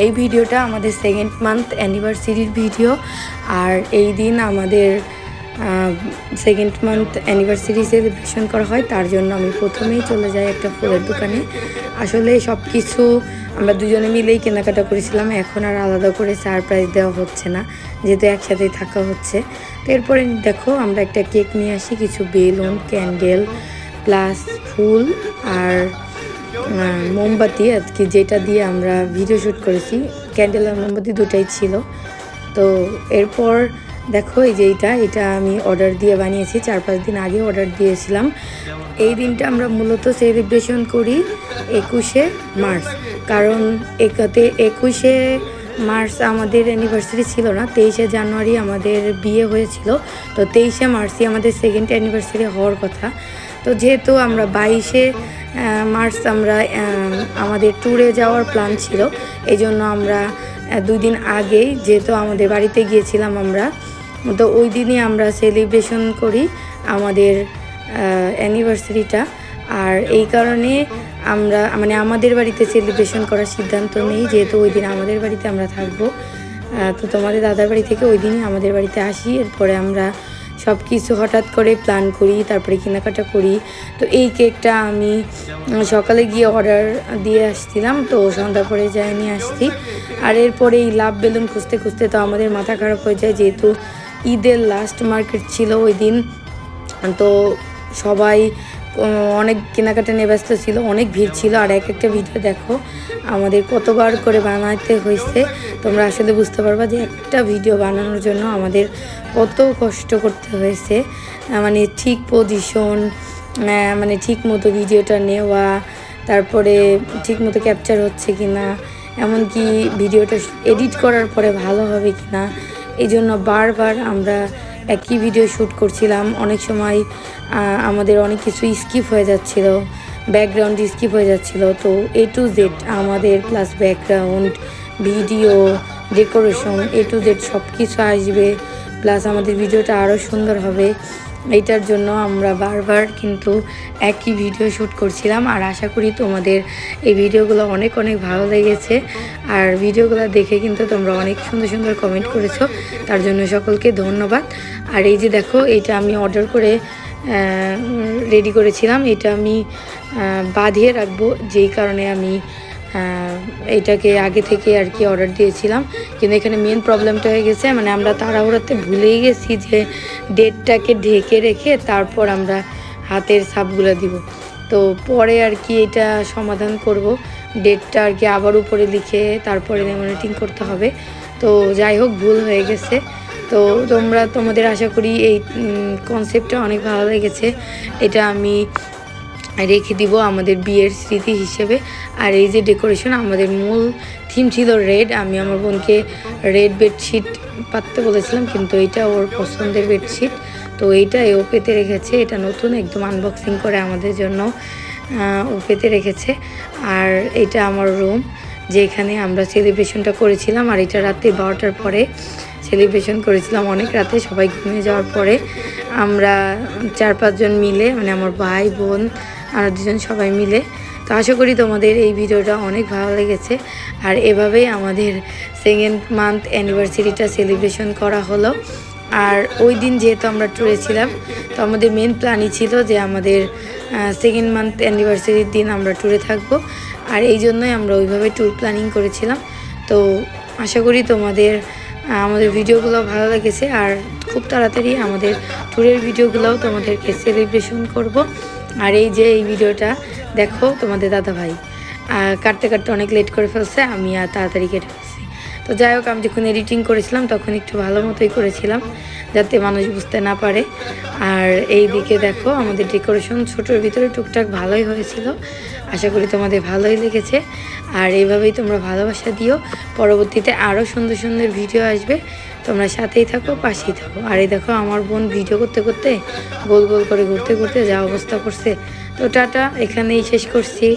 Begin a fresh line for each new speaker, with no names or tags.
এই ভিডিওটা আমাদের সেকেন্ড মান্থ অ্যানিভার্সারির ভিডিও। আর এই দিন আমাদের সেকেন্ড মান্থ অ্যানিভার্সারি সেলিব্রেশন করা হয়, তার জন্য আমি প্রথমেই চলে যাই একটা ফুলের দোকানে। আসলে সব কিছু আমরা দুজনে মিলেই কেনাকাটা করেছিলাম, এখন আর আলাদা করে সারপ্রাইজ দেওয়া হচ্ছে না, যেহেতু একসাথেই থাকা হচ্ছে। তো এরপরে দেখো আমরা একটা কেক নিয়ে আসি, কিছু বেলুন, ক্যান্ডেল প্লাস ফুল আর মোমবাতি আর কি, যেটা দিয়ে আমরা ভিডিও শ্যুট করেছি। ক্যান্ডেল আর মোমবাতি দুটাই ছিল। তো এরপর দেখো এই যে এটা আমি অর্ডার দিয়ে বানিয়েছি, 4-5 দিন আগে অর্ডার দিয়েছিলাম। এই দিনটা আমরা মূলত সেলিব্রেশন করি 21শে মার্চ, কারণ 21শে মার্চ আমাদের অ্যানিভার্সারি ছিল না, 23শে জানুয়ারি আমাদের বিয়ে হয়েছিল। তো 23শে মার্চই আমাদের সেকেন্ড অ্যানিভার্সারি হওয়ার কথা। তো যেহেতু আমরা 22শে মার্চ আমরা আমাদের ট্যুরে যাওয়ার প্ল্যান ছিল, এই জন্য আমরা 2 দিন আগেই যেহেতু আমাদের বাড়িতে গিয়েছিলাম আমরা, তো ওই দিনই আমরা সেলিব্রেশন করি আমাদের অ্যানিভার্সারিটা। আর এই কারণে আমরা আমাদের বাড়িতে সেলিব্রেশন করার সিদ্ধান্ত নেই, যেহেতু ওই দিন আমাদের বাড়িতে আমরা থাকবো। তো তোমাদের দাদার বাড়ি থেকে ওই দিনই আমাদের বাড়িতে আসি। এরপরে আমরা সব কিছু হঠাৎ করে প্ল্যান করি, তারপরে কেনাকাটা করি। তো এই কেকটা আমি সকালে গিয়ে অর্ডার দিয়ে আসছিলাম, তো সন্ধ্যা পরে যাই নিয়ে আসছি। আর এরপরে এই লাভ বেলুন খুঁজতে খুঁজতে তো আমাদের মাথা খারাপ হয়ে যায়, যেহেতু ঈদের লাস্ট মার্কেট ছিল ওই দিন। তো সবাই অনেক কেনাকাটা নিয়ে ব্যস্ত ছিল, অনেক ভিড় ছিল। আর একটা ভিডিও দেখো আমাদের কতবার করে বানাতে হয়েছে, তোমরা আসলে বুঝতে পারবা যে একটা ভিডিও বানানোর জন্য আমাদের কত কষ্ট করতে হয়েছে। ঠিক পজিশন, ঠিক মতো ভিডিওটা নেওয়া, তারপরে ঠিক মতো ক্যাপচার হচ্ছে কি না, এমনকি ভিডিওটা এডিট করার পরে ভালো হবে কি না, এই জন্য বারবার আমরা একই ভিডিও শ্যুট করছিলাম। অনেক সময় আমাদের অনেক কিছু স্কিপ হয়ে যাচ্ছিল, ব্যাকগ্রাউন্ড স্কিপ হয়ে যাচ্ছিল। তো A to Z আমাদের plus background, video, decoration A to Z সব কিছু আসবে, প্লাস আমাদের ভিডিওটা আরও সুন্দর হবে। এইটার জন্য আমরা বারবার কিন্তু একই ভিডিও শ্যুট করছিলাম। আর আশা করি তোমাদের এই ভিডিওগুলো অনেক অনেক ভালো লেগেছে। আর ভিডিওগুলো দেখে কিন্তু তোমরা অনেক সুন্দর সুন্দর কমেন্ট করেছো, তার জন্য সকলকে ধন্যবাদ। আর এই যে দেখো এটা আমি অর্ডার করে রেডি করেছিলাম, এটা আমি বাঁধিয়ে রাখবো, যেই কারণে আমি এটাকে আগে থেকে আর কি অর্ডার দিয়েছিলাম। কিন্তু এখানে মেন প্রবলেমটা হয়ে গেছে, আমরা তাড়াহুড়াতে ভুলেই গেছি যে ডেটটাকে ঢেকে রেখে তারপর আমরা হাতের ছাপগুলো দিব। তো পরে আর কি এটা সমাধান করব, ডেটটা আর কি আবার উপরে লিখে তারপরে লেমিনেটিং করতে হবে। তো যাই হোক, ভুল হয়ে গেছে। তো তোমাদের আশা করি এই কনসেপ্টটা অনেক ভালো লেগেছে। এটা আমি রেখে দিব আমাদের বিয়ের স্মৃতি হিসেবে। আর এই যে ডেকোরেশন, আমাদের মূল থিম ছিল রেড। আমি আমার বোনকে রেড বেডশিট পাততে বলেছিলাম, কিন্তু এটা ওর পছন্দের বেডশিট, তো এইটা ও পেতে রেখেছে। এটা নতুন একদম আনবক্সিং করে আমাদের জন্য ও পেতে রেখেছে। আর এটা আমার রুম, যেখানে আমরা সেলিব্রেশনটা করেছিলাম। আর এটা রাতে 12টার পরে সেলিব্রেশন করেছিলাম, অনেক রাতে, সবাই ঘুমিয়ে যাওয়ার পরে আমরা 4-5 জন মিলে, আমার ভাই বোন আর 2 জন সবাই মিলে। তো আশা করি তোমাদের এই ভিডিওটা অনেক ভালো লেগেছে। আর এভাবেই আমাদের সেকেন্ড মান্থ অ্যানিভার্সারিটা সেলিব্রেশন করা হলো। আর ওই দিন যেহেতু আমরা ট্যুরে ছিলাম, তো আমাদের মেন প্ল্যানই ছিল যে আমাদের সেকেন্ড মান্থ অ্যানিভার্সারির দিন আমরা ট্যুরে থাকবো। আর এই জন্যই আমরা ওইভাবে ট্যুর প্ল্যানিং করেছিলাম। তো আশা করি তোমাদের আমাদের ভিডিওগুলো ভালো লেগেছে। আর খুব তাড়াতাড়ি আমাদের ট্যুরের ভিডিওগুলোও তোমাদেরকে সেলিব্রেশন করব। আর এই যে এই ভিডিওটা দেখো তোমাদের দাদা ভাই কাটতে কাটতে অনেক লেট করে ফেলছে, আমি আর তাড়াতাড়ি কেটে ফেলছি। তো যাই হোক, আমি যখন এডিটিং করেছিলাম তখন একটু ভালো মতোই করেছিলাম, যাতে মানুষ বুঝতে না পারে। আর এই দিকে দেখো আমাদের ডেকোরেশন ছোটোর ভিতরে টুকটাক ভালোই হয়েছিল। আশা করি তোমাদের ভালোই লেগেছে। আর এইভাবেই তোমরা ভালোবাসা দিও, পরবর্তীতে আরও সুন্দর সুন্দর ভিডিও আসবে। তোমরা সাথেই থাকো, পাশেই থাকো। আর এই দেখো আমার বোন ভিডিও করতে করতে গোল গোল করে ঘুরতে ঘুরতে যা অবস্থা করছে। তো টাটা, এখানেই শেষ করছি।